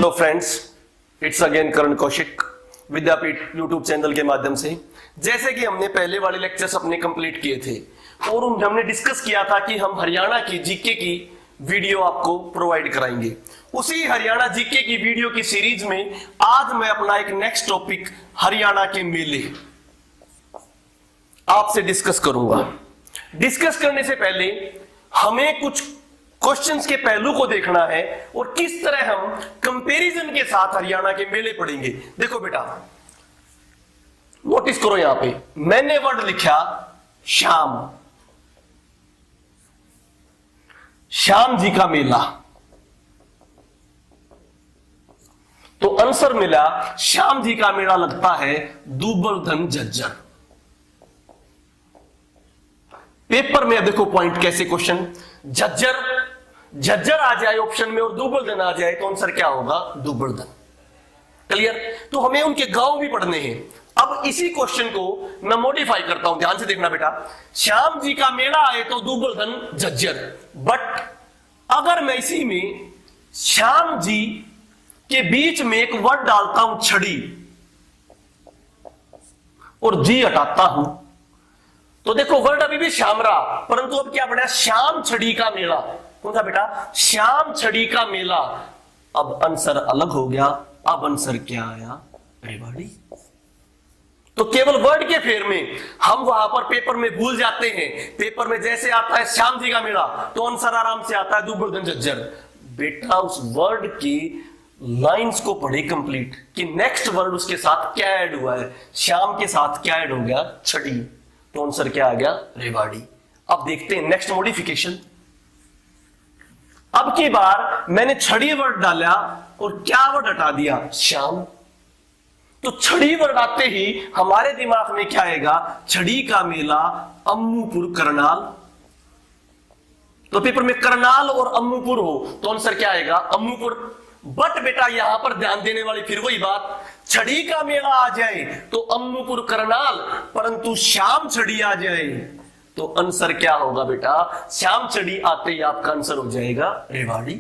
Hello friends, it's again Karan Kaushik Vidyapeeth YouTube channel के माध्यम से। जैसे कि हमने पहले वाले लेक्चर्स अपने कंप्लीट किए थे और हमने डिस्कस किया था कि हम हरियाणा की जीके की वीडियो आपको प्रोवाइड कराएंगे। उसी हरियाणा जीके की वीडियो की सीरीज में आज मैं अपना एक नेक्स्ट टॉपिक हरियाणा के मेले आपसे डिस्कस करूंगा। डिस्कस करने से पहले हमें कुछ क्वेश्चंस के पहलू को देखना है और किस तरह हम कंपैरिजन के साथ हरियाणा के मेले पढ़ेंगे। देखो बेटा, नोटिस करो, यहां पे मैंने वर्ड लिखा शाम, श्याम जी का मेला, तो आंसर मिला श्याम जी का मेला लगता है दूबलधन झज्जर। पेपर में देखो पॉइंट कैसे क्वेश्चन, झज्जर आ जाए ऑप्शन में और दूबलधन आ जाए तो आंसर क्या होगा, दूबलधन। क्लियर? तो हमें उनके गांव भी पढ़ने हैं। अब इसी क्वेश्चन को मैं मॉडिफाई करता हूं, ध्यान से देखना बेटा। श्याम जी का मेला आए तो दूबलधन झज्जर, बट अगर मैं इसी में श्याम जी के बीच में एक वर्ड डालता हूं छड़ी और जी हटाता हूं, तो देखो वर्ड अभी भी श्याम रहा, परंतु अब क्या बना, श्याम छड़ी का मेला। कौन सा बेटा, श्याम छड़ी का मेला। अब आंसर अलग हो गया। अब आंसर क्या आया, रेवाड़ी। तो केवल वर्ड के फेर में हम वहां पर पेपर में भूल जाते हैं। पेपर में जैसे आता है श्याम जी का मेला तो आंसर आराम से आता है दूबलधन झज्जर। बेटा उस वर्ड की लाइंस को पढ़े कंप्लीट कि नेक्स्ट वर्ड उसके साथ क्या ऐड हुआ है। श्याम के साथ क्या ऐड हो गया, छड़ी, तो आंसर क्या आ गया, रेवाड़ी। अब देखते हैं नेक्स्ट मॉडिफिकेशन। अब की बार मैंने छड़ी वर्ड डाला और क्या वर्ड हटा दिया, श्याम। तो छड़ी वर्ड आते ही हमारे दिमाग में क्या आएगा, छड़ी का मेला अम्मूपुर करनाल। तो पेपर में करनाल और अम्मूपुर हो तो आंसर क्या आएगा, अम्मूपुर। बट बेटा यहां पर ध्यान देने वाली फिर वही बात, छड़ी का मेला आ जाए तो अम्मूपुर करनाल, परंतु श्याम छड़ी आ जाए तो आंसर क्या होगा बेटा, श्याम छड़ी आते ही आपका आंसर हो जाएगा रेवाड़ी।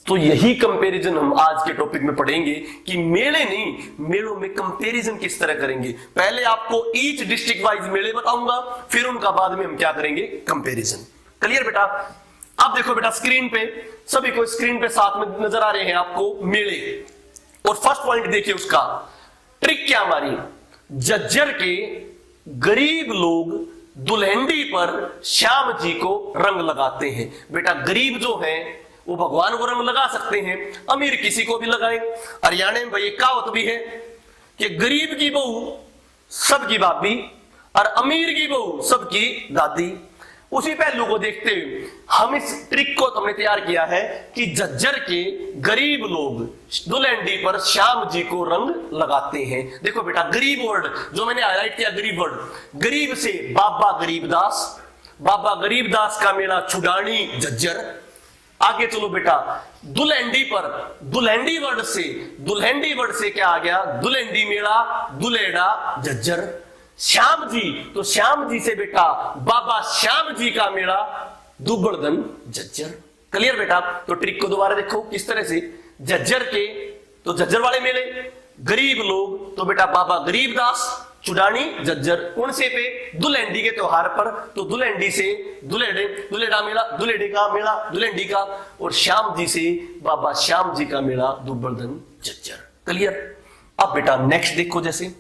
तो यही कंपैरिजन हम आज के टॉपिक में पढ़ेंगे कि मेले नहीं, मेलों में कंपैरिजन किस तरह करेंगे। पहले आपको ईच डिस्ट्रिक्ट वाइज मेले बताऊंगा, फिर उनका बाद में हम क्या करेंगे, कंपैरिजन। क्लियर बेटा? अब देखो बेटा स्क्रीन पे, सभी को स्क्रीन पे साथ में नजर आ रहे हैं आपको मेले, और फर्स्ट पॉइंट देखिए उसका ट्रिक क्या हमारी, झज्जर के गरीब लोग दुल्हंडी पर श्याम जी को रंग लगाते हैं। बेटा गरीब जो है वो भगवान को रंग लगा सकते हैं, अमीर किसी को भी लगाए। हरियाणा में भाई कहावत भी है कि गरीब की बहू सबकी भाभी और अमीर की बहू सबकी दादी। उसी पहलू को देखते हुए हम इस ट्रिक को हमने तैयार किया है कि झज्जर के गरीब लोग दुल्हंडी पर श्याम जी को रंग लगाते हैं। देखो बेटा गरीब वर्ड जो मैंने हाईलाइट किया, गरीब वर्ड, गरीब से बाबा गरीबदास, बाबा गरीबदास का मेला छुडानी झज्जर। आगे चलो बेटा, दुल्हंडी पर, दुल्हंडी वर्ड से क्या आ गया, दुल्हंडी मेला, दुलेड़ा झज्जर। श्याम जी, तो श्याम जी से बेटा बाबा श्याम जी का मेला दूबलधन झज्जर। क्लियर बेटा? तो ट्रिक को दोबारा देखो किस तरह से, झज्जर के तो झज्जर वाले मेले, गरीब लोग तो बेटा बाबा गरीबदास चुडानी झज्जर। कौन से पे, दुल्हंडी के त्योहार पर, तो दुल्हंडी से दुलेड़ा मेला, दुलेड़े का मेला दुल्हंडी का, और श्याम जी से बाबा श्याम जी का मेला दूबलधन झज्जर। क्लियर? अब बेटा नेक्स्ट देखो, जैसे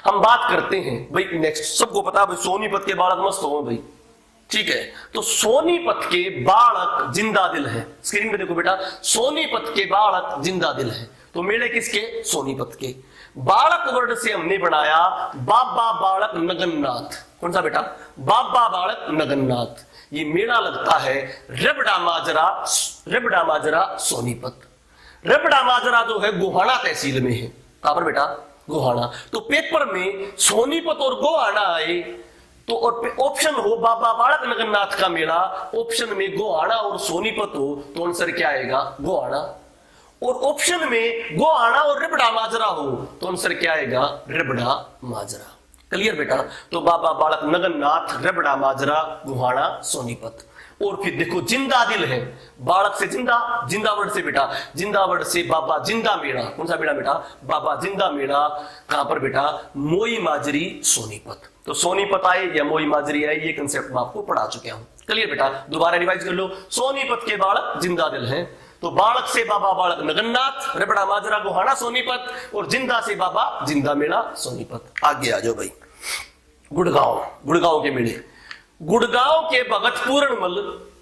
हम बात करते हैं भाई, नेक्स्ट सबको पता है भाई सोनीपत के बालक मस्त हो भाई, ठीक है। तो सोनीपत के बालक जिंदा दिल है। स्क्रीन पे देखो बेटा, सोनीपत के बालक जिंदा दिल है। तो मेले किसके, सोनीपत के। बालक वर्ड से हमने बनाया बाबा बालक नगन्नाथ। कौन सा बेटा, बाबा बालक नगन्नाथ। ये मेला लगता है रबड़ा माजरा सोनीपत। रबड़ा माजरा जो है गोहाना तहसील में है। कहां पर बेटा, गोहाना। तो पेपर में सोनीपत और गोहाना आए तो ऑप्शन हो बाबा बालक नगन्नाथ का मेला, ऑप्शन में गोहाना और सोनीपत हो तो आंसर क्या आएगा, गोहाना। और ऑप्शन में गोहाना और रबड़ा माजरा हो तो आंसर क्या आएगा, रबड़ा माजरा। क्लियर बेटा। तो बाबा बालक नगननाथ रबड़ा माजरा गुहाना सोनीपत। और फिर देखो जिंदा दिल है, बालक से जिंदा, जिंदावड़ से बेटा, जिंदावड़ से बाबा जिंदा मेड़ा। कौन सा मेड़ा बेटा? बाबा जिंदा मेड़ा। कहां पर बेटा? मोई माजरी सोनीपत। तो सोनीपत आए या मोई माजरी आए, ये कंसेप्ट मैं आपको पढ़ा चुका हूं। क्लियर बेटा, दोबारा रिवाइज कर लो। सोनीपत के बालक जिंदा दिल है, तो बालक से बाबा बालक नगन्नाथ रबड़ा माजरा गोहाना सोनीपत, और जिंदा से बाबा जिंदा मेड़ा सोनीपत। आगे आ जाओ भाई। गुड़गांव, गुड़गांव के मेले। गुड़गांव के भगत पूर्णमल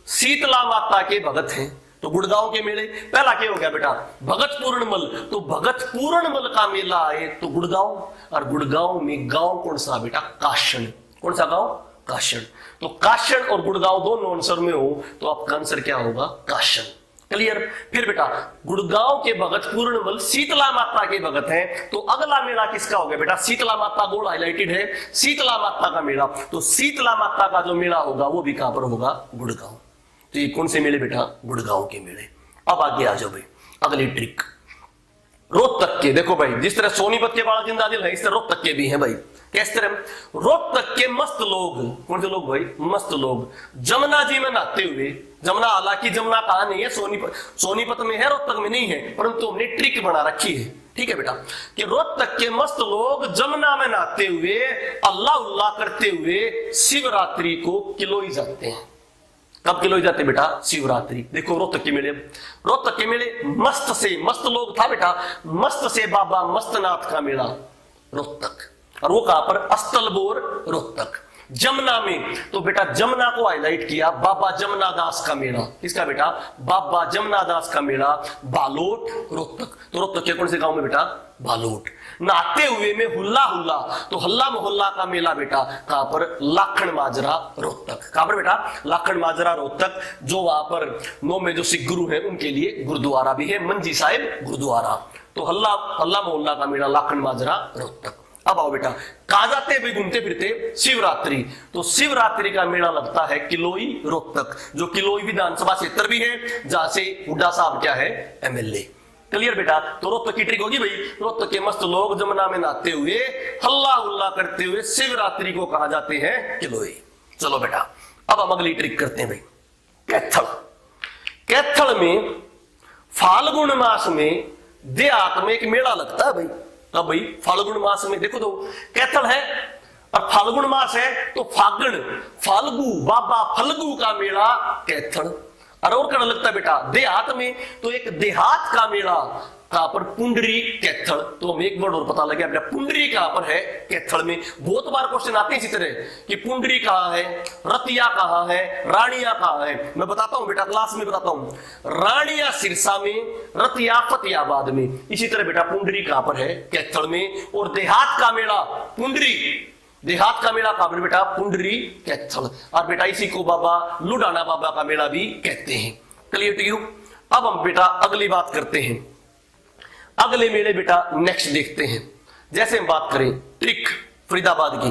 शीतला माता के भगत हैं। तो गुड़गांव के मेले, पहला क्या हो गया बेटा? भगत पूर्णमल। तो भगत पूर्णमल का मेला आए तो गुड़गांव, और गुड़गांव में गांव कौन सा बेटा? काशन। कौन सा गांव? काशन। तो काशन और गुड़गांव दोनों आंसर में हो तो आपका आंसर क्या होगा? काशन। क्लियर। फिर बेटा गुड़गांव के भगत पूर्णमल शीतला माता के भगत हैं, तो अगला मेला किसका हो गया बेटा? शीतला माता, गोल हाईलाइटेड है, शीतला माता का मेला। तो शीतला माता का जो मेला होगा वो भी कहां पर होगा? गुड़गांव। तो ये कौन से मेले बेटा? गुड़गांव के मेले। अब आगे आ जाओ भाई, अगली ट्रिक। रोहतक के, देखो भाई जिस तरह सोनीपत के बालक जिंदा दिल है, इस तरह रोहतक के भी हैं भाई। किस तरह? रोहतक के मस्त लोग, कौन से लोग भाई? मस्त लोग जमुना जी में नहाते हुए। जमुना, हालांकि जमुना कहां नहीं है? सोनीपत में है, रोहतक में नहीं है, परंतु हमने ट्रिक बना रखी है। ठीक है बेटा, कि रोहतक के मस्त लोग जमुना में नहाते हुए अल्लाह उल्लाह करते हुए शिवरात्रि को किलोई जाते हैं। कब किलोई जाते बेटा? शिवरात्रि। देखो रोहतक के मेले, रोहतक के मेले मस्त से, मस्त लोग था बेटा, मस्त से बाबा मस्तनाथ का मेला रोहतक। और वो कहां पर? अस्तलबोर रोहतक, जमुना में। तो बेटा जमुना को हाईलाइट किया, बाबा जमुना दास का मेला। किसका बेटा? बाबा जमुना दास का मेला, बालोट रोहतक। तो रोहतक के कौन से गांव में बेटा? बालोट। नहाते हुए में हुल्ला हुल्ला, तो हल्ला मोहल्ला का मेला बेटा कहां पर? लाखन माजरा रोहतक। कहां पर बेटा? लाखन माजरा रोहतक, जो वहां पर 9 में जो सिख गुरु है उनके लिए गुरुद्वारा भी है, मंजी साहिब गुरुद्वारा। तो हल्ला मोहल्ला का मेला लाखन माजरा रोहतक। अब आओ बेटा, कहां जाते भी घूमते फिरते? शिवरात्रि। तो शिवरात्रि का मेला लगता है किलोई रोहतक, जो किलोई विधानसभा क्षेत्र भी है, जहां से हुड्डा साहब क्या है? एमएलए। क्लियर बेटा। तो रोहतक की ट्रिक होगी भाई, रोहतक के मस्त लोग जमुना में नहाते हुए हल्ला हुल्ला करते हुए शिवरात्रि को कहा जाते हैं? किलोई। चलो बेटा अब हम अगली ट्रिक करते हैं भाई, कैथल। कैथल में फाल्गुन मास में देहात में एक मेला लगता है भाई। अब भाई फाल्गुन मास में, देखो तो कैथल है और फाल्गुन मास है, तो फागण फाल्गु, बाबा फल्गु का मेला कैथल। और कहां लगता है बेटा? देहात में। तो एक देहात का मेला कहां पर? पुंडरी कैथल। तो हमें एक वर्ड और पता लग गया बेटा, पुंडरी कहां पर है? कैथल में। बहुत बार क्वेश्चन आते हैं इसी तरह कि पुंडरी कहां है, रतिया कहां है, रानिया कहां है। मैं बताता हूं बेटा, क्लास में बताता हूं। रानिया सिरसा में, रतिया फतेहाबाद में। इसी तरह बेटा पुंडरी कहां पर है? कैथल में। और देहात का मेला पुंडरी, देहात का मेला कहां पर बेटा? पुंडरी कैथल। और बेटा इसी को बाबा लुडाना बाबा का मेला भी कहते हैं। Clear to you. अब हम बेटा अगली बात करते हैं, अगले मेले बेटा नेक्स्ट देखते हैं। जैसे हम बात करें ट्रिक फरीदाबाद की,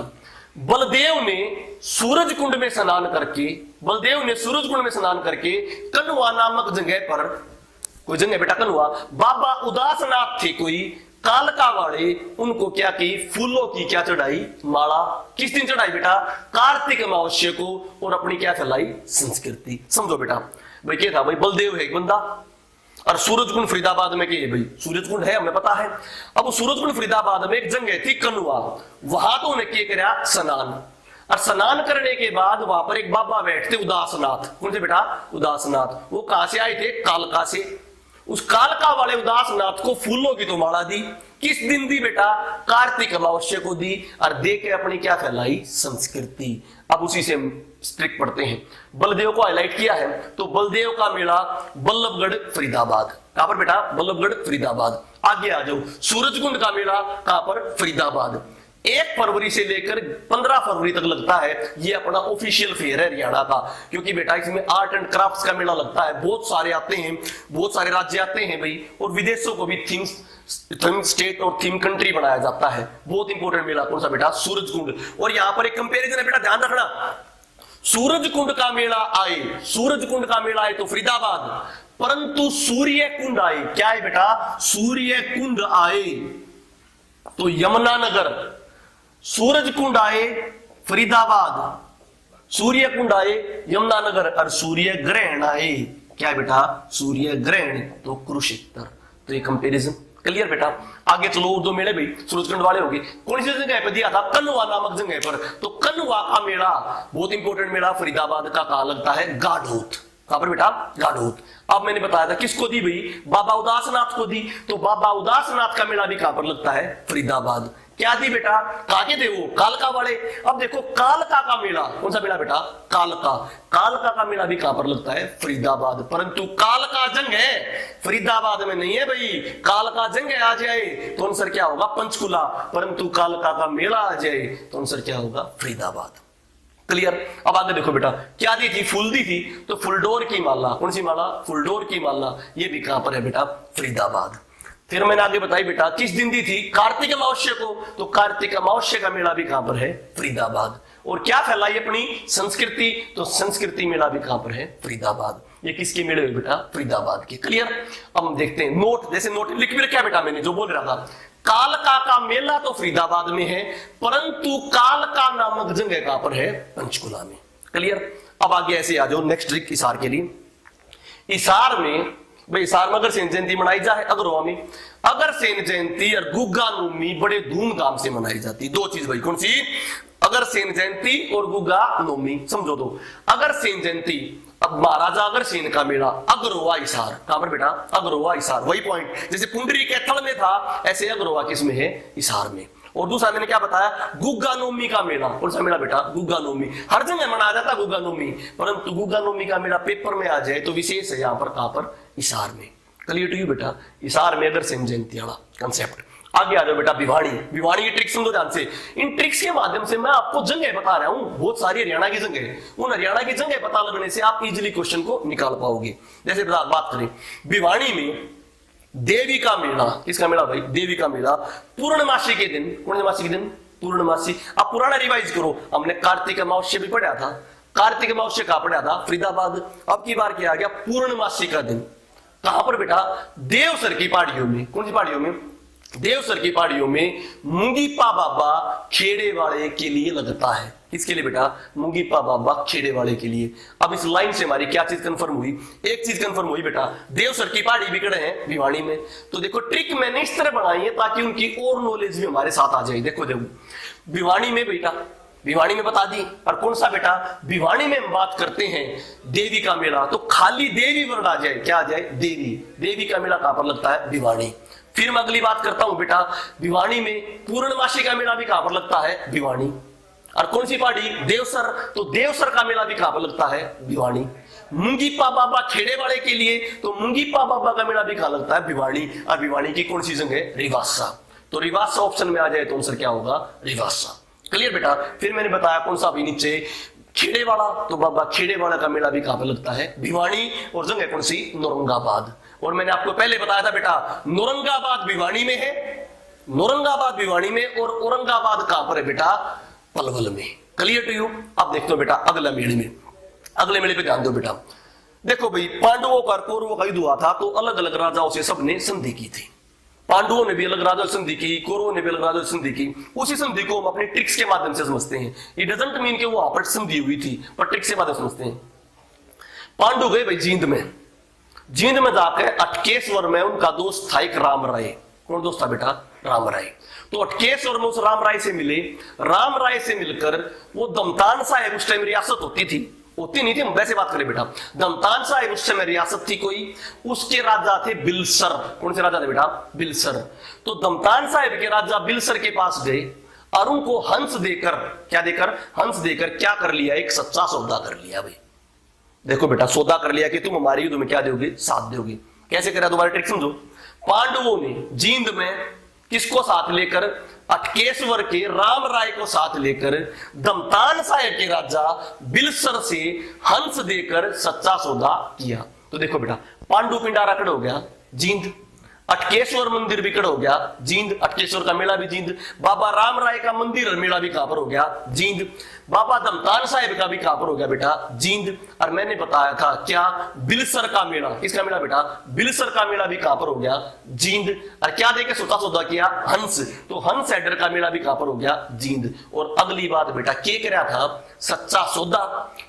बलदेव ने सूरज कुंड में स्नान करके, बलदेव ने सूरज कुंड में स्नान करके कनुआ नामक जगह पर, कोई जगह बेटा कनुआ, बाबा उदासनाथ थे कोई कालका वाले, उनको क्या की? फूलों की क्या चढ़ाई? माला। किस दिन चढ़ाई बेटा? कार्तिक अमावस्या को। और अपनी क्या फैलाई? संस्कृति। समझो बेटा भाई क्या था भाई? बलदेव है एक बंदा, और सूरज कुंड फरीदाबाद में क्या है भाई? सूरज कुंड है, हमें पता है। अब सूरज कुंड फरीदाबाद में एक जगह थी कनुआ, वहां तो उन्हें क्या करा? स्नान। और स्नान करने के बाद वहां पर एक बाबा बैठते उदासनाथ। कौन से बेटा? उदासनाथ। वो कहां से आए थे? कालका से। उस कालका वाले उदासनाथ को फूलों की तो माला दी। किस दिन दी बेटा? कार्तिक अमावस्या को दी। और दे के अपनी क्या फैलाई? संस्कृति। अब उसी से हम स्ट्रिक पढ़ते हैं। बलदेव को हाईलाइट किया है, तो बलदेव का मेला बल्लभगढ़ फरीदाबाद। कहां पर बेटा? बल्लभगढ़ फरीदाबाद। आगे आ जाओ, सूरजकुंड का मेला कहां पर? फरीदाबाद। 1 फरवरी से लेकर 15 फरवरी तक लगता है। ये अपना ऑफिशियल फेयर है हरियाणा का, क्योंकि बेटा इसमें आर्ट एंड क्राफ्ट्स का मेला लगता है। बहुत सारे आते हैं, बहुत सारे राज्य आते हैं भाई, और विदेशों को भी थीम स्टेट और थीम कंट्री बनाया जाता है। बहुत इंपॉर्टेंट मेला कौन सा बेटा? सूरजकुंड। और यहां पर एक कंपेरिजन है बेटा, ध्यान रखना। सूरजकुंड का मेला आए, सूरजकुंड का मेला आए तो फरीदाबाद, परंतु सूर्य कुंड आए, क्या है बेटा? सूर्य कुंड आए तो यमुनानगर। सूरज कुंड आए फरीदाबाद, सूर्य कुंड आए यमुनानगर और सूर्य ग्रहण आए, क्या बेटा, सूर्य ग्रहण तो कुरुक्षेत्र। तो ये कंपैरिजन क्लियर बेटा। आगे चलो और दो मेले भी सूरजकुंड वाले होंगे। कौन सी जगह पर दिया था, कन्वा नामक जगह पर। तो कन्वा का मेला बहुत इंपॉर्टेंट मेला फरीदाबाद का कहा लगता है, गाढ़ोत। कहां पर बेटा, गाढ़ोत। अब मैंने बताया था किसको दी भाई, बाबा उदासनाथ को दी। तो बाबा उदासनाथ का मेला भी कहां पर लगता है, फरीदाबाद। क्या दी बेटा, काके थे वो, कालका वाले। अब देखो कालका का मेला, कौन सा मेला बेटा, कालका। कालका का मेला भी कहां पर लगता है, फरीदाबाद। परंतु कालका जंग है फरीदाबाद में नहीं है भाई। कालका जंग आ जाए तो आंसर क्या होगा, पंचकुला। परंतु कालका का मेला आ जाए तो आंसर क्या होगा, फरीदाबाद। क्लियर। अब आगे देखो बेटा, क्या दी थी, फूल दी थी। तो फुलडोर की माला, कौन सी माला, फुलडोर की माला। ये भी कहां पर है बेटा, फरीदाबाद। फिर मैंने आगे बताई बेटा, किस दिन दी थी, कार्तिक अमावस्या को। तो कार्तिक अमावस्या का मेला भी कहां पर है, फरीदाबाद। और क्या फैलाई अपनी संस्कृति, तो संस्कृति मेला भी कहां पर है, फरीदाबाद। ये किसके मेले हुए बेटा, फरीदाबाद के। क्लियर। अब हम देखते हैं नोट, जैसे नोट लिख भी रखा बेटा मैंने जो बोल रहा था। कालका का मेला तो फरीदाबाद में है, परंतु कालका नामक जगह कहां पर है, पंचकुला में। क्लियर। अब आगे ऐसे आ जाओ नेक्स्ट ट्रिक इसार के लिए। इसार में भाई, इसार में अग्रसेन जयंती मनाई जाए, अग्रवा में अग्रसेन जयंती और गुग्गा नवमी बड़े धूमधाम से मनाई जाती। दो चीज भाई, कौन सी, अग्रसेन जयंती और गुग्गा नवमी। समझो दो। अग्रसेन जयंती, अब महाराजा अग्रसेन का मेला, अग्रवा इसार। कहां पर बेटा, अग्रवा इसार। वही पॉइंट, जैसे पुंडरी के थल में था, ऐसे अग्रवा किसमें है, इसार में। और दूसरा मैंने क्या बताया, गुग्गा नवमी का मेला। कौन सा मेला बेटा, गुग्गा नवमी। हर जगह मनाया जाता है गुग्गा नवमी, परंतु गुग्गा नवमी का मेला पेपर में आ जाए तो विशेष है यहां पर, कहां पर, इसार में। क्लियर टू यू बेटा। इसार में अग्रसेन जयंती वाला कंसेप्ट। आगे आ जाओ बेटा, भिवानी। भिवानी की ट्रिक्स समझो ध्यान से। इन ट्रिक्स के माध्यम से मैं आपको जगह बता रहा हूं, बहुत सारी हरियाणा की जगह। उन हरियाणा की जगह पता लगने से आप इजीली क्वेश्चन को निकाल पाओगे। जैसे बात करें भिवानी में देवी का मेला। किसका मेला भाई, देवी का मेला। पूर्णमासी के दिन, पूर्णमासी के दिन, पूर्णमासी। अब पुराना रिवाइज करो, हमने कार्तिक अमावस्या भी पढ़ा था। कार्तिक अमावस्या का पढ़ा था, फरीदाबाद। अब की बार क्या आ गया, पूर्णमासी का दिन। कहां पर बेटा, देवसर की पहाड़ियों में। कौन सी पहाड़ियों में, देवसर की पहाड़ियों में। मुंगीपा बाबा खेड़े वाले के लिए लगता है। किसके लिए बेटा, मुंगीपा बाबा खेड़े वाले के लिए। अब इस लाइन से हमारी क्या चीज कंफर्म हुई, एक चीज कंफर्म हुई बेटा, देवसर की पहाड़ी बिगड़े हैं भिवानी में। तो देखो ट्रिक मैंने इस तरह बनाई है ताकि उनकी और नॉलेज भी हमारे साथ आ जाए। देखो देखो भिवानी में बेटा, भिवानी में बता दी। और कौन सा बेटा, भिवानी में हम बात करते हैं देवी का मेला, तो खाली देवी वर्ड आ जाए, क्या आ जाए, देवी। देवी का मेला कहां पर लगता है, भिवानी। फिर मैं अगली बात करता हूं बेटा, भिवानी में पूर्णमासी का मेला भी कहां पर लगता है, भिवानी। और कौन सी पहाड़ी, देवसर। तो देवसर का मेला भी कहां पर लगता है, भिवानी। मुंगीपा बाबा खेड़े वाले के लिए, तो मुंगीपा बाबा का मेला भी कहां लगता है, भिवानी। और भिवानी की कौन सी जगह है, रिवासा। तो रिवासा ऑप्शन में आ जाए तो आंसर क्या होगा, रिवासा। क्लियर बेटा। फिर मैंने बताया कौन सा अभी नीचे, खेड़े वाला। तो बाबा खेड़े वाला का मेला भी कहां पर लगता है, भिवानी। और जगह कौन सी, नौरंगाबाद। और मैंने आपको पहले बताया था बेटा, नौरंगाबाद भिवानी में है, नौरंगाबाद भिवानी में। और औरंगाबाद कहां पर है बेटा, पलवल में। Clear to you. अब देखते हो बेटा अगला मेले में, अगले मेले पे ध्यान दो बेटा। देखो भाई, पांडवों का कौरवों का युद्ध हुआ था, तो अलग अलग राजाओं से सबने संधि की थी। पांडवों ने भी अलग राजा संधि की, कौरवों ने भी अलग राजा संधि की। उसी संधि को हम अपने ट्रिक्स के माध्यम से समझते हैं। इट डजंट मीन कि वो वहां पर संधि हुई थी, पर ट्रिक्स के माध्यम से समझते हैं। पांडु गए भाई जींद में, जींद में जाकर अटकेश्वर में उनका दोस्त था एक राम राय। कौन दोस्त था बेटा, राम राय। तो अटकेश्वर में उस राम राय से मिले। राम राय से मिलकर वो दमतान साहेब, उस टाइम रियासत होती थी, होती नहीं थी, हम वैसे बात करें बेटा। दमतान साहिब उस समय रियासत थी कोई, उसके राजा थे बिलसर। कौन से राजा थे बेटा, बिलसर। तो दमतान साहिब के राजा बिलसर के पास गए और उनको हंस देकर, क्या देकर, हंस देकर क्या कर लिया, एक सच्चा सौदा कर लिया भाई। देखो बेटा, सौदा कर लिया कि तुम हमारी युद्ध में क्या दोगे, साथ दोगे। कैसे करा, दोबारा ट्रिक समझो। पांडवों ने जींद में किसको साथ लेकर, अटकेश्वर के राम राय को साथ लेकर दमतान साहेब के राजा बिलसर से हंस देकर सच्चा सौदा किया। तो देखो बेटा, पांडु पिंडारा खड़ा हो गया जींद, अटकेश्वर मंदिर बिकड़ हो गया जींद, अटकेश्वर का मेला भी जींद। बाबा राम राय का मंदिर और मेला भी कहां पर हो गया जींद। बाबा दमतान साहिब का भी कहां पर हो गया बेटा जींद। और मैंने बताया था क्या, बिलसर का मेला, किसका मेला बेटा, बिलसर का मेला भी कहां पर हो गया जींद। और क्या देके सोता सौदा किया, हंस, तो हंस हैडर का मेला भी कहां पर हो गया जींद। और अगली बात बेटा के कह रहा था, सच्चा सौदा,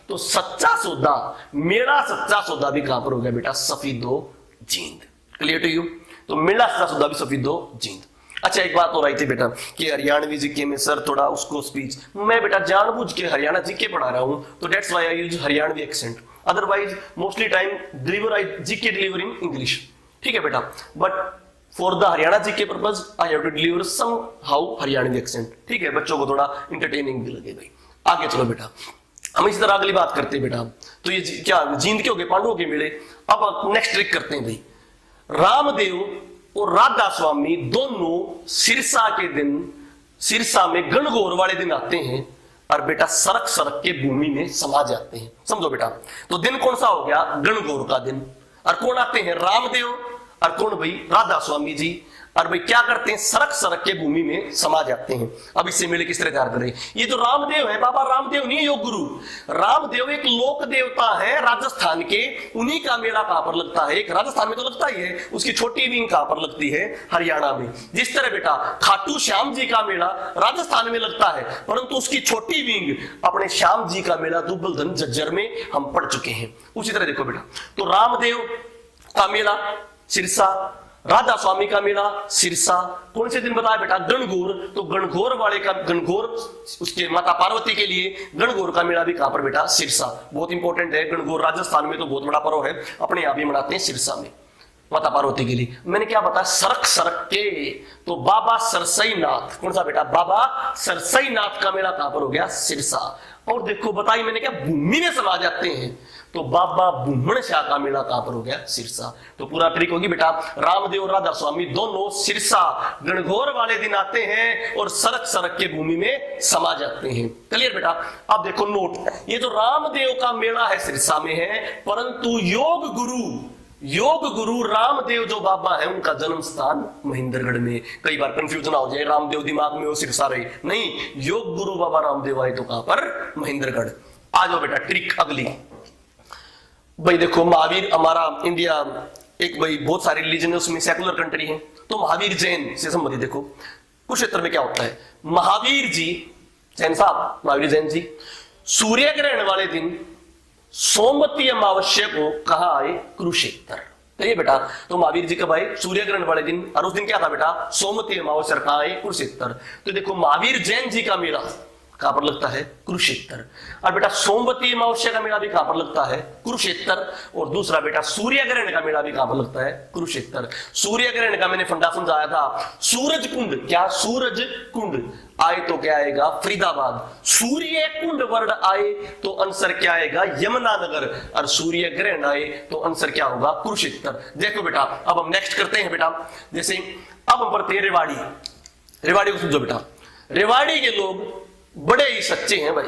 तो सच्चा सौदा मेरा सच्चा सौदा भी कहां पर हो गया बेटा, Safidon Jind. Clear to you, तो मेरा सच्चा सौदा भी सफीदो जींद। अच्छा एक बात हो रही थी बेटा कि हरियाणवी जीके में सर थोड़ा उसको स्पीच, मैं बेटा जानबूझ के हरियाणा जीके पढ़ा रहा हूं, तो that's why I use Haryanvi accent, otherwise mostly time deliver I GK deliver in English, ठीक है बेटा, but for the Haryana GK purpose I have to deliver somehow Haryanvi accent, ठीक है, बच्चों को थोड़ा इंटरटेनिंग भी लगे भाई। आगे चलो बेटा, हम इसी तरह अगली बात करते हैं बेटा, तो ये क्या जींद के हो गए, पांडवों के मिले। अब नेक्स्ट ट्रिक करते हैं भाई, रामदेव और राधा स्वामी दोनों सिरसा के दिन, सिरसा में गणगौर वाले दिन आते हैं और बेटा सरक सरक के भूमि में समा जाते हैं। समझो बेटा, तो दिन कौन सा हो गया, गणगौर का दिन। और कौन आते हैं, रामदेव, और कौन भाई, राधा स्वामी जी। और भाई क्या करते हैं, सरक सरक के भूमि में समा जाते हैं। अब इससे मेले किस तरह तैयार करें, ये जो रामदेव है, बाबा रामदेव नहीं है योग गुरु, रामदेव एक लोक देवता है राजस्थान के, उन्हीं का मेला कहां पर लगता है, एक राजस्थान में तो लगता ही है, उसकी छोटी विंग कहां पर लगती है, हरियाणा में। जिस तरह बेटा खाटू श्याम जी का मेला राजस्थान में लगता है, परंतु उसकी छोटी विंग अपने श्याम जी का मेला दुब्बलधन झज्जर में हम पढ़ चुके हैं। उसी तरह देखो बेटा, तो रामदेव का मेला सिरसा, राधा स्वामी का मेला सिरसा, कौन से दिन बताया बेटा, गणगौर, तो गणगौर वाले का, गणगौर उसके माता पार्वती के लिए गणगौर का मेला भी कहां पर बेटा, सिरसा। बहुत इंपॉर्टेंट है, गणगौर राजस्थान में तो बहुत बड़ा पर्व है, अपने यहां भी मनाते हैं सिरसा में माता पार्वती के लिए। मैंने क्या बताया, सरक सरक के, तो बाबा सरसई नाथ, कौन सा बेटा, बाबा सरसई नाथ का मेला कहां पर हो गया, सिरसा। और देखो बताई मैंने क्या, भूमि में समा जाते हैं, तो बाबा बुम्मन शाह का मेला कहां पर हो गया, सिरसा। तो पूरा ट्रिक होगी बेटा, रामदेव और राधा स्वामी दोनों सिरसा गणगौर वाले दिन आते हैं और सरक सरक के भूमि में समा जाते हैं। क्लियर बेटा। अब देखो नोट, ये जो रामदेव का मेला है सिरसा में है, परंतु योग गुरु रामदेव जो बाबा है उनका जन्म स्थान महेंद्रगढ़ में। कई बार कंफ्यूजन हो जाए, रामदेव दिमाग में हो सिरसा रहे, नहीं, योग गुरु बाबा रामदेव आए तो कहां पर, महेंद्रगढ़। आ जाओ बेटा ट्रिक अगली भाई, देखो महावीर, हमारा इंडिया एक भाई बहुत सारे रिलीजन है, उसमें सेकुलर कंट्री है, तो महावीर जैन से संबंधित देखो कुरुक्षेत्र में क्या होता है, महावीर जी जैन साहब, महावीर जैन जी सूर्य ग्रहण वाले दिन सोमवती अमावस्या को कहा आए, कुरुक्षेत्र। तो ये बेटा, तो महावीर जी कब आए, सूर्य ग्रहण वाले दिन, और उस दिन क्या था बेटा, सोमवती अमावस्या कहा आए, कुरुक्षेत्र। तो देखो महावीर जैन जी का मेला कहां पर लगता है, कुरुक्षेत्र। और बेटा सोमवती अमावस्या का मेला भी कहां पर लगता है, कुरुक्षेत्र। और दूसरा बेटा सूर्य ग्रहण का मेला भी कहां पर लगता है, कुरुक्षेत्र। सूर्य ग्रहण का मैंने फंडा समझाया था, सूरज कुंड, क्या सूरज कुंड आए तो क्या आएगा, फरीदाबाद। सूर्य कुंड वर्ड आए तो आंसर क्या आएगा, यमुनानगर। और सूर्य ग्रहण आए तो आंसर क्या होगा, कुरुक्षेत्र। देखो बेटा, अब हम नेक्स्ट करते हैं बेटा, जैसे अब हम पढ़ते हैं रेवाड़ी। रेवाड़ी को समझो बेटा, रेवाड़ी के लोग बड़े ही सच्चे हैं भाई,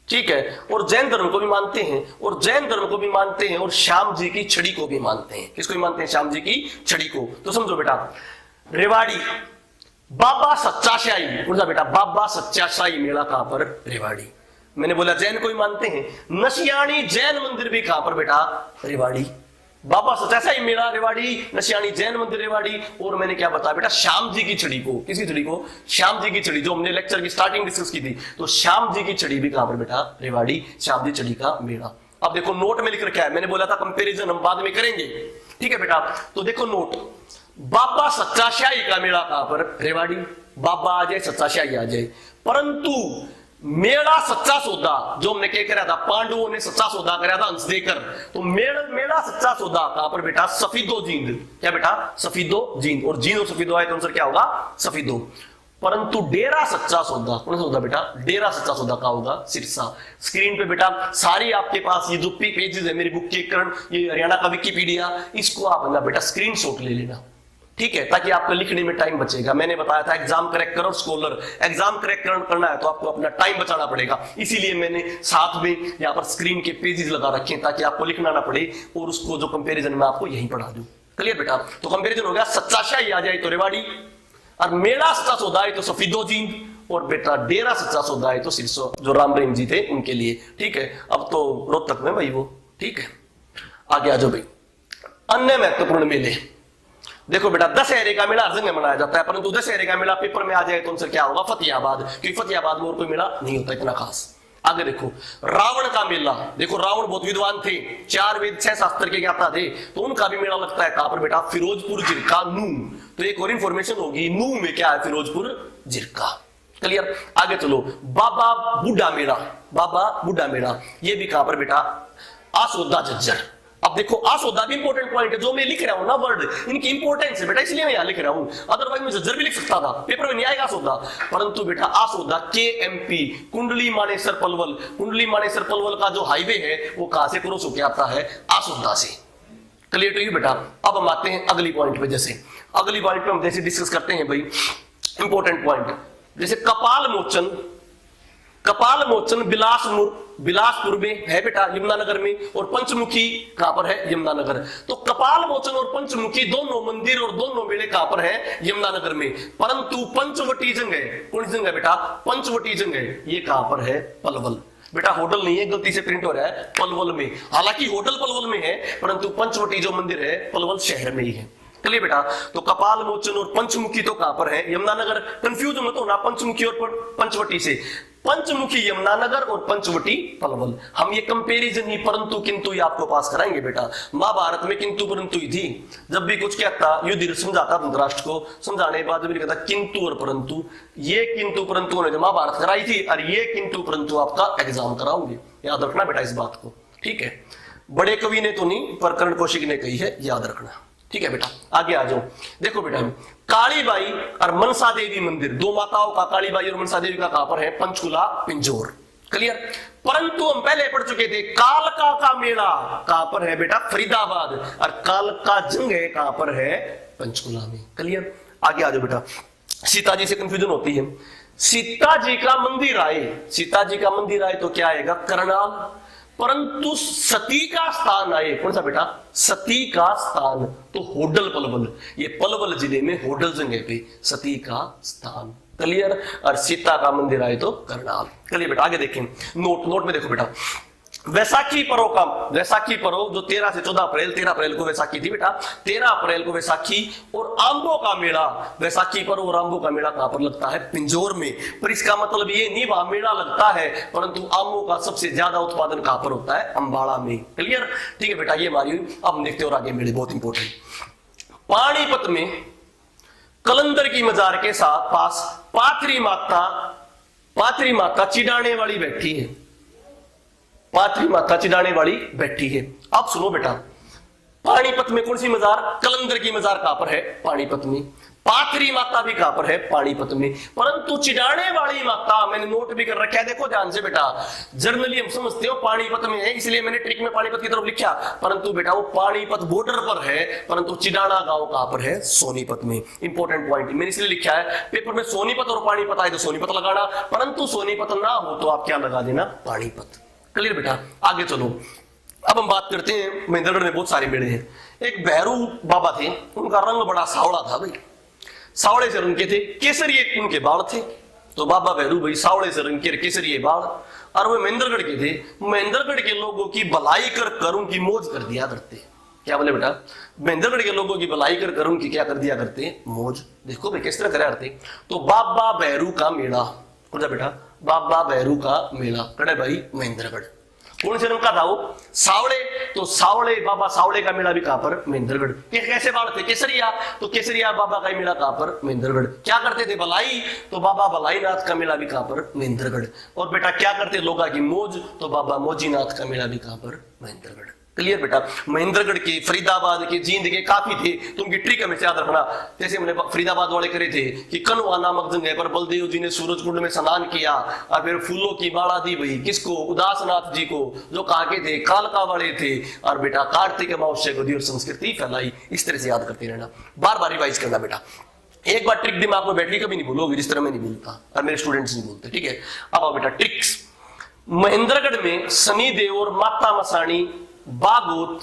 ठीक है, और जैन धर्म को भी मानते हैं, और जैन धर्म को भी मानते हैं, और श्याम जी की छड़ी को भी मानते हैं। किसको भी मानते हैं, श्याम जी की छड़ी को। तो समझो बेटा, रेवाड़ी बाबा सच्चा शाही, कौन सा बेटा, बाबा सच्चा शाही मेला कहां पर, रेवाड़ी। मैंने बोला जैन को भी मानते हैं, नशियानी जैन मंदिर भी कहां पर बेटा, रेवाड़ी। बाबा सच्चा शाही मेला रेवाड़ी, नशियानी जैन मंदिर रेवाड़ी। और मैंने क्या बताया बेटा, श्याम जी की छड़ी को, किसकी छड़ी को, श्याम जी की छड़ी, जो हमने लेक्चर की स्टार्टिंग डिस्कस की थी, तो श्याम जी की छड़ी भी कहां पर बेटा, रेवाड़ी, श्याम जी छड़ी का मेला। अब देखो नोट में लिख रखा है, मैंने बोला था कंपैरिजन हम बाद में करेंगे, ठीक है बेटा। तो देखो नोट, बाबा सच्चा शाही का मेला कहां पर, रेवाड़ी। बाबा आ जाए, सच्चा शाही आ जाए, परंतु मेला सच्चा सौदा जो हमने क्या कराया था, पांडवों ने सच्चा सौदा कराया था हंस देकर, तो मेला सच्चा सौदा कहां पर बेटा, सफीदो जींद। क्या बेटा, सफीदो जींद। और जींद और सफीदो आए तो आंसर क्या होगा, सफीदो। परंतु डेरा सच्चा सौदा, कौन सा सौदा बेटा, डेरा सच्चा सौदा का होगा, सिरसा। स्क्रीन पे बेटा सारी आपके पास ये जो पेजेस है मेरी बुक के करण, ये हरियाणा का विकिपीडिया, इसको आप ना बेटा स्क्रीनशॉट ले लेना, ठीक है, ताकि आपको लिखने में टाइम बचेगा। मैंने बताया था एग्जाम क्रैक करो, स्कॉलर एग्जाम क्रैक करना है तो आपको अपना टाइम बचाना पड़ेगा, इसीलिए मैंने साथ में यहाँ पर स्क्रीन के पेजेस लगा रखे हैं ताकि आपको लिखना ना पड़े और उसको जो कंपैरिजन में आपको यहीं पढ़ा दूं। क्लियर बेटा। तो कंपेरिजन हो गया, सच्चा शाही आ जाए तो रेवाड़ी, और मेला सच्चा सौदा है तो सफीदो जींद, और बेटा डेरा सच्चा सौदा है तो सिरसो, जो राम रहीम जी थे उनके लिए। ठीक है, अब तो रोहतक में भाई वो। ठीक है, आगे आ जाओ भाई। अन्य महत्वपूर्ण मेले, देखो बेटा दशहरे का मेला हर जगह मनाया जाता है, परंतु दशहरे का मेला पेपर में आ जाए तो उनसे क्या होगा, फतेहाबाद, क्योंकि फतेहाबाद में और कोई मेला नहीं होता इतना खास। आगे देखो रावण का मेला, देखो रावण बहुत विद्वान थे, 4 वेद 6 शास्त्र के ज्ञाता थे, तो उनका भी मेला लगता है कहां पर बेटा, फिरोजपुर जिरका नू। तो एक और इंफॉर्मेशन होगी, नू में क्या है, फिरोजपुर जिरका। क्लियर, आगे चलो। बाबा बूढ़ा मेला, बाबा बूढ़ा मेला ये भी कहां पर बेटा, आसोदा झज्जर। अब देखो आसोदा भी इंपॉर्टेंट पॉइंट है, जो मैं लिख रहा हूं ना वर्ड, इनकी इंपॉर्टेंस है बेटा, इसलिए मैं यहां लिख रहा हूं, अदरवाइज मैं झज्जर भी लिख सकता था, पेपर में नहीं आएगा आसोदा। परंतु बेटा आसोदा KMP, कुंडली मानेसर पलवल, कुंडली मानेसर पलवल का जो हाईवे है वो कहां से क्रॉस होकर आता है, आसोदा से। क्लियर तो ये बेटा। अब हम आते हैं अगली पॉइंट पे, जैसे अगली पॉइंट पे हम जैसे डिस्कस करते हैं भाई इंपॉर्टेंट पॉइंट, जैसे कपाल मोचन, कपाल मोचन बिलासपुर में है बेटा, यमुनानगर में, और पंचमुखी कहां पर है, यमुनानगर। तो कपाल मोचन और पंचमुखी दोनों मंदिर और दोनों मेले कहां पर है, यमुनानगर में। परंतु पंचवटी जंगह, कौन सी जंगह बेटा, पंचवटी जंगह, ये कहां पर है, पलवल। बेटा होटल नहीं है, गलती से प्रिंट हो रहा है पलवल में, हालांकि होटल पलवल में है, परंतु पंचवटी जो मंदिर है पलवल शहर में ही है। चलिए बेटा, तो कपाल मोचन और पंचमुखी तो कहां पर है, यमुनानगर। कंफ्यूज मत होना पंचमुखी और पंचवटी से, पंचमुखी यमुनानगर और पंचवटी पलवल। हम ये कंपैरिजन ही परंतु किंतु ये आपको पास कराएंगे बेटा। महाभारत में किंतु परंतु ही थी, जब भी कुछ कहता युधिष्ठिर समझाता धृतराष्ट्र को, समझाने के बाद भी कहता किंतु और परंतु। ये किंतु परंतु ने महाभारत कराई थी, और ये किंतु परंतु आपका एग्जाम कराऊंगे, याद रखना बेटा इस बात को। ठीक है, बड़े कवि ने तो नहीं पर कर्ण कौशिक ने कही है, याद रखना। ठीक है बेटा, आगे आ जाओ। देखो बेटा कालीबाई और मनसा देवी मंदिर, दो माताओं का, कालीबाई और मनसा देवी का कहां पर है, पंचकुला पिंजौर। क्लियर। परंतु हम पहले पढ़ चुके थे कालका का मेला कहां पर है बेटा, फरीदाबाद, और कालका जंग है कहां पर है, पंचकुला में। क्लियर, आगे आ जाओ बेटा। सीता जी से कंफ्यूजन होती है, सीता जी का मंदिर आए, सीता जी का मंदिर आए तो क्या आएगा, करनाल। परंतु सती का स्थान आए, कौन सा बेटा, सती का स्थान, तो होडल पलवल। ये पलवल जिले में होडल जगह पे सती का स्थान। क्लियर। और सीता का मंदिर आए तो करनाल। चलिए बेटा आगे देखें, नोट में देखो बेटा, वैसाखी पर्व का, वैसाखी पर्व जो 13 से 14 अप्रैल, 13 अप्रैल को वैसाखी थी बेटा, 13 अप्रैल को वैसाखी। और आंबों का मेला, वैसाखी पर्व और आंबों का मेला कहां पर लगता है, पिंजौर में। पर इसका मतलब ये नहीं वहां मेला लगता है, परंतु आंबों का सबसे ज्यादा उत्पादन कहां पर होता है, अंबाला में। क्लियर। ठीक है बेटा, ये हमारी। अब हम देखते हैं और आगे मेले बहुत इंपॉर्टेंट। पानीपत में कलंदर की मजार के साथ पास पाथरी माता चिड़ाने वाली बैठी है, पाथरी माता चिड़ाने वाली बैठी है। अब सुनो बेटा, पानीपत में कौन सी मजार, कलंदर की मजार कहां पर है, पानीपत में। पाथरी माता भी कहां पर है, पानीपत में। परंतु चिड़ाने वाली माता मैंने नोट भी कर रखा है, देखो ध्यान से बेटा। जर्नली हम समझते हो पानीपत में है, इसलिए मैंने ट्रिक में पानीपत की तरफ लिखा, परंतु बेटा वो पानीपत बॉर्डर पर है, परंतु चिड़ाना गांव कहां पर है, सोनीपत में। इंपॉर्टेंट पॉइंट मैंने इसलिए लिखा है, पेपर में सोनीपत और पानीपत आए तो सोनीपत लगाना, परंतु सोनीपत ना हो तो आप क्या लगा देना, पानीपत। क्लियर बेटा, आगे चलो। अब हम बात करते हैं, महेंद्रगढ़ में बहुत सारे मेले हैं। एक भैरू बाबा थे, उनका रंग बड़ा सावड़ा था भाई, सावड़े से रंग के थे, केसरिये उनके बाल थे। तो बाबा भैरू भाई सावड़े से रंग के, केसरिये बाल, और वो महेंद्रगढ़ के थे। महेंद्रगढ़ के लोगों की भलाई कर उनकी मौज कर दिया करते। क्या बोले बेटा, महेंद्रगढ़ के लोगों की भलाई कर उनकी क्या कर दिया करते, मौज। देखो भाई किस तरह करा करते। तो बाबा भैरू का मेला, कौन सा बेटा, बाबा भैरू का मेला कड़े भाई महेंद्रगढ़। कौन से रंग का था वो, सावड़े। तो सावड़े, बाबा सावड़े का मेला भी कहां पर, महेंद्रगढ़। कैसे बाल थे, केसरिया, तो केसरिया बाबा का मेला कहां पर, महेंद्रगढ़। क्या करते थे, भलाई, तो बाबा भलाईनाथ का मेला भी कहां पर, महेंद्रगढ़। और बेटा क्या करते लोगा की मौज, तो बाबा मौजीनाथ का मेला भी कहां पर, महेंद्रगढ़। क्लियर बेटा। महेंद्रगढ़ के, फरीदाबाद के, जींद के काफी थे, तो उनकी ट्रिक हमें याद रखना। जैसे हमने फरीदाबाद वाले करे थे कि कनवा नामक जगह पर बलदेव जी ने सूरज कुंड में स्नान किया, और फिर फूलों की माला दी भाई किसको, उदासनाथ जी को, जो कहा के थे, कालका वाले थे। और बेटा कार्तिक अमावस्या को दी और संस्कृति फैलाई। इस तरह से याद करते रहना, बार बार रिवाइज करना बेटा। एक बार ट्रिक दिमाग में बैठी कभी नहीं भूलोगे, जिस तरह मैं नहीं भूलता और मेरे स्टूडेंट्स नहीं भूलते। ठीक है, अब आओ बेटा ट्रिक्स। महेंद्रगढ़ में शनिदेव और माता मसाणी, बागोत,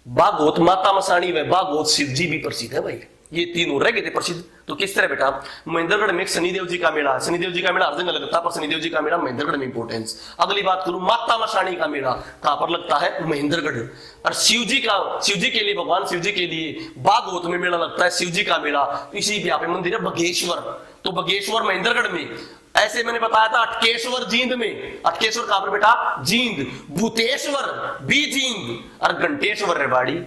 बागोत माता मसाणी व बागोत शिव जी भी प्रसिद्ध है भाई, ये तीनों रह गए थे प्रसिद्ध। तो किस तरह बेटा, महेंद्रगढ़ में शनिदेव जी का मेला, शनिदेव जी का मेला हर जगह लगता है पर शनिदेव जी का मेला महेंद्रगढ़ में इंपोर्टेंस। अगली बात करूं, माता मसाणी का मेला कहां पर लगता है, महेंद्रगढ़। और शिव जी के लिए, भगवान शिव जी के लिए बागोत में मेला लगता है, शिव जी का मेला। इसी पे यहाँ पे मंदिर है बघेश्वर, तो बघेश्वर महेंद्रगढ़ में। ऐसे मैंने बताया था अटकेश्वर जींद में, अटकेश्वर कहां पर बेटा, जींद। भूतेश्वर भी जींद और घंटेश्वर रेवाड़ी,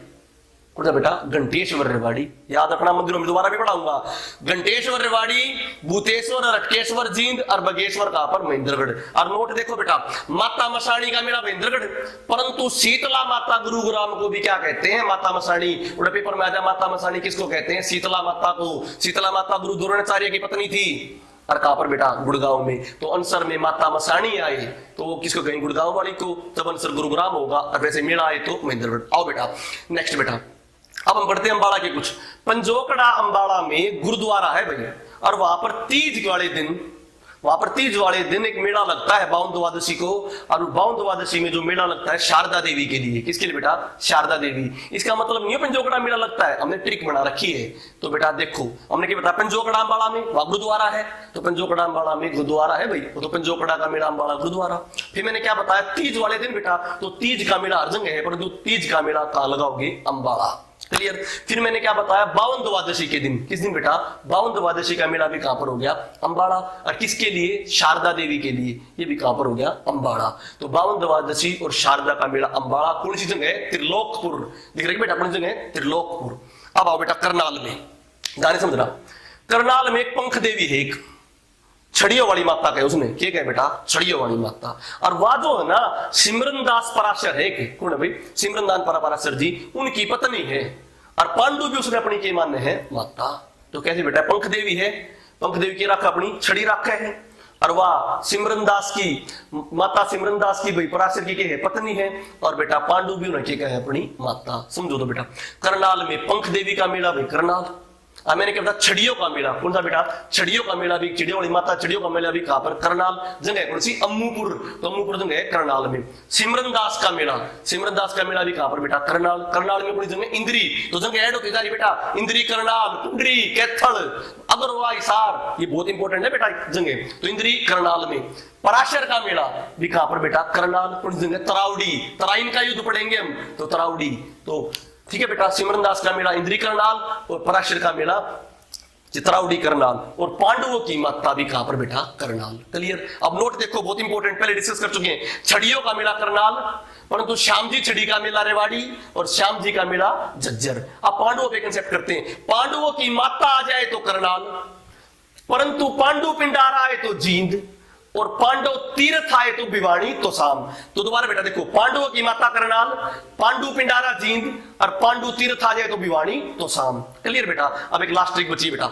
बेटा घंटेश्वर रेवाड़ी याद रखना, मंदिरों में दोबारा भी पढ़ाऊंगा। घंटेश्वर रेवाड़ी, भूतेश्वर और अटकेश्वर जींद और बघेश्वर कहां पर, महेंद्रगढ़। और नोट देखो बेटा, माता मसाणी का मेला महेंद्रगढ़, परंतु शीतला माता गुरुग्राम को भी क्या कहते हैं, माता मसाणी। उड़े पेपर में आ जाए, माता मसाणी किसको कहते हैं, शीतला माता को। शीतला माता गुरु द्रोणाचार्य की पत्नी थी। और कहां पर बेटा, गुड़गांव में। तो आंसर में माता मसाणी आए तो वो किसको कहेंगे, गुड़गांव वाली को। तब आंसर गुरुग्राम होगा। और वैसे मेला आए तो महेंद्रगढ़। आओ बेटा नेक्स्ट बेटा, अब हम पढ़ते हैं अम्बाड़ा के कुछ। पंजोकड़ा अम्बाड़ा में गुरुद्वारा है भैया, और वहां पर तीज वाले दिन एक मेला लगता है बावन द्वादशी को। और बावन द्वादशी में जो मेला लगता है शारदा देवी के लिए। किसके लिए बेटा, शारदा देवी। इसका मतलब नहीं है पंजोकड़ा मेला लगता है, हमने ट्रिक बना रखी है। तो बेटा देखो, हमने क्या बताया, पंजोकड़ा अम्बाड़ा में वहां गुरुद्वारा है, तो पंजोकड़ा अम्बाड़ा में गुरुद्वारा है भाई, तो पंजोकड़ा का मेला अम्बाड़ा गुरुद्वारा। फिर मैंने क्या बताया, तीज वाले दिन बेटा, तो तीज का मेला हर जगह है, परंतु तीज का मेला कहां लगाओगे, अम्बाड़ा। क्लियर। फिर मैंने क्या बताया, बावन द्वादशी के दिन, किस दिन बेटा, बावन द्वादशी का मेला भी कहां पर हो गया, अम्बाड़ा। और किसके लिए, शारदा देवी के लिए, ये भी कहां पर हो गया, अम्बाड़ा। तो बावन द्वादशी और शारदा का मेला अम्बाड़ा। कौन सी जगह है, त्रिलोकपुर। दिख रही बेटा कौन सी जगह है, त्रिलोकपुर। अब आओ बेटा करनाल में, गाने समझना। करनाल में एक पंख देवी है, एक छड़ियों वाली माता कहे उसने, क्या कहे बेटा, छड़ियों वाली माता। और वह जो है ना सिमरन दास पराशर है, कौन है भाई, सिमरन दान पराशर जी, उनकी पत्नी है। और पांडु भी उसने अपनी के मान्य है माता। तो कैसे बेटा, पंख देवी है, पंख देवी की रखा अपनी छड़ी रखा है। और वह सिमरन दास की माता, सिमरन दास की भाई पराशर की है पत्नी है। और बेटा पांडु भी उन्हें क्या है, अपनी माता। समझो तो बेटा, करनाल में पंख देवी का मेला भाई करनाल। मैंने क्या बताया, छड़ियों का मेला, कौन सा बेटा, छड़ियों का मेला भी, चिड़ियों वाली माता छड़ियों का मेला भी कहां पर, करनाल। जगह कौन सी, अम्मूपुर। तो अम्मूपुर जगह है करनाल में। सिमरन दास का मेला, सिमरन दास का मेला भी कहां पर बेटा, करनाल। करनाल में पूरी जगह इंद्री, तो जगह ऐड होती जा रही बेटा, इंद्री, करनाल, कुंडरी, कैथल, अगरवा, हिसार, ये बहुत इंपॉर्टेंट है बेटा जगह। तो इंद्री करनाल में। पराशर का मेला भी कहां पर बेटा, करनाल। कौन सी जगह, तरावड़ी। तराइन का युद्ध पढ़ेंगे हम, तो तरावड़ी। तो ठीक है बेटा, सिमरन दास का मेला इंद्री करनाल, और पराशर का मेला चित्रावड़ी करनाल, और पांडवों की माता भी कहां पर बेटा, करनाल। क्लियर। अब नोट देखो, बहुत इंपॉर्टेंट, पहले डिस्कस कर चुके हैं। छड़ियों का मेला करनाल, परंतु श्याम जी छड़ी का मेला रेवाड़ी, और श्याम जी का मेला झज्जर। अब पांडवों पे कंसेप्ट करते हैं। पांडवों की माता आ जाए तो करनाल, परंतु पांडु पिंडारा आए तो जींद, और पांडव तीर्थ आए तो भिवानी तो साम। तो दोबारा बेटा देखो, पांडवों की माता करनाल, पांडु पिंडारा जींद, और पांडु तीर्थ आ जाए तो भिवानी तो साम। क्लियर बेटा। अब एक लास्ट ट्रिक बची बेटा,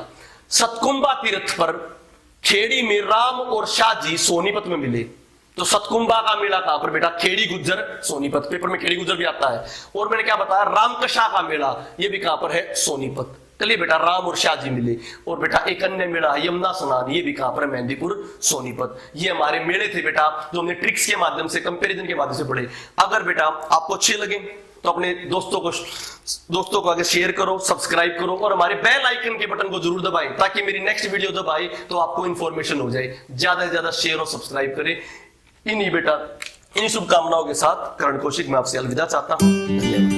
सतकुंभा तीर्थ पर खेड़ी में राम और शाहजी सोनीपत में मिले। तो सतकुंभा का मेला कहां पर बेटा, खेड़ी गुज्जर सोनीपत। पेपर में खेड़ी गुज्जर भी आता है। और मैंने क्या बताया, रामकशा का मेला, ये भी कहां पर है, सोनीपत। चलिए बेटा, राम और शाहजी मिले। और बेटा एक अन्य मेला यमुना स्नान, ये भी कहां पर, मेहंदीपुर सोनीपत। ये हमारे मेले थे बेटा, जो हमने ट्रिक्स के माध्यम से, कंपैरिजन के माध्यम से पढ़े। अगर बेटा आपको अच्छे लगे तो अपने दोस्तों को आगे शेयर करो, सब्सक्राइब करो, और हमारे बेल आइकन के बटन को जरूर दबाएं, ताकि मेरी नेक्स्ट वीडियो जब आए तो आपको इंफॉर्मेशन हो जाए। ज्यादा से ज्यादा शेयर और सब्सक्राइब करें। इन्हीं शुभकामनाओं के साथ करण कौशिक मैं आपसे अलविदा चाहता हूं। धन्यवाद।